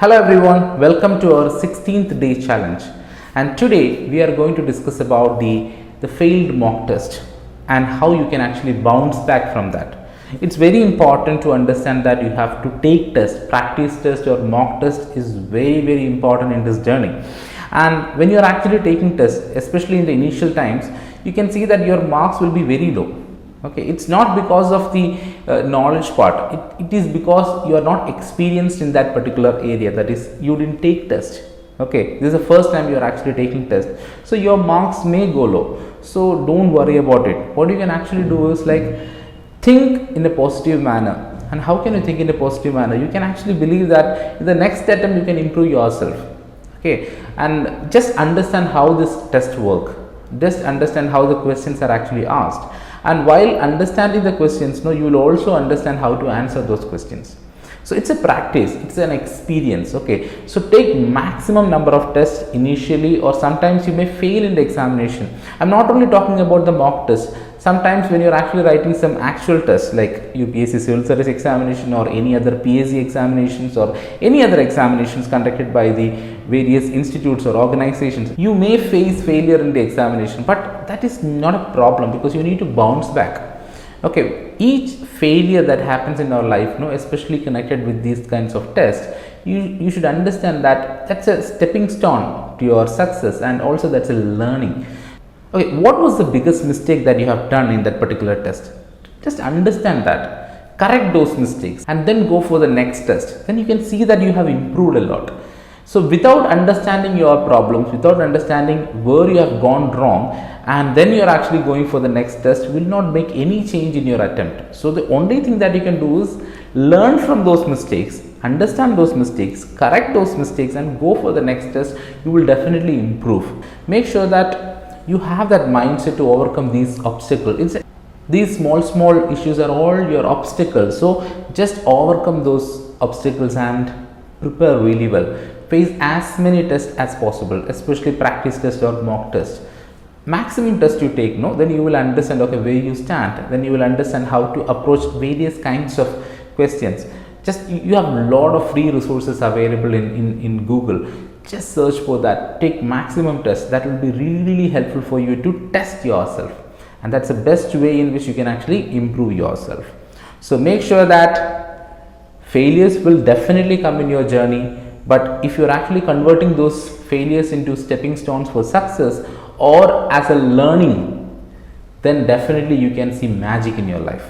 Hello everyone, welcome to our 16th day challenge, and today we are going to discuss about the failed mock test and how you can actually bounce back from that. It's very important to understand that you have to take test, practice test or mock test is very important in this journey. And when you are actually taking test, especially in the initial times, you can see that your marks will be very low. Okay, it's not because of the knowledge part, it is because you are not experienced in that particular area, that is you didn't take test. Okay, this is the first time you are actually taking test, so your marks may go low, so don't worry about it. What you can actually do is like think in a positive manner. And how can you think in a positive manner? You can actually believe that in the next attempt you can improve yourself. Okay, and just understand how this test work, just understand how the questions are actually asked, and while understanding the questions, you will also understand how to answer those questions. So it's a practice, it's an experience. Okay, so take maximum number of tests initially, or sometimes you may fail in the examination. I'm not only talking about the mock test. Sometimes when you're actually writing some actual tests like UPSC civil service examination or any other PSC examinations or any other examinations conducted by the various institutes or organizations, you may face failure in the examination, but that is not a problem because you need to bounce back. Okay, each failure that happens in our life, especially connected with these kinds of tests, you should understand that that's a stepping stone to your success, and also that's a learning. Okay, what was the biggest mistake that you have done in that particular test? Just understand that, correct those mistakes, and then go for the next test. Then you can see that you have improved a lot. So without understanding your problems, without understanding where you have gone wrong, and then you are actually going for the next test, will not make any change in your attempt. So the only thing that you can do is learn from those mistakes, understand those mistakes, correct those mistakes, and go for the next test. You will definitely improve. Make sure that you have that mindset to overcome these obstacles. These small issues are all your obstacles, so just overcome those obstacles and prepare really well. Face as many tests as possible, especially practice test or mock test. Maximum test you take, then you will understand where you stand. Then you will understand how to approach various kinds of questions. Just you have a lot of free resources available in Google. Just search for that, take maximum tests. That will be really helpful for you to test yourself, and that's the best way in which you can actually improve yourself. So make sure that failures will definitely come in your journey, but if you're actually converting those failures into stepping stones for success or as a learning, then definitely you can see magic in your life.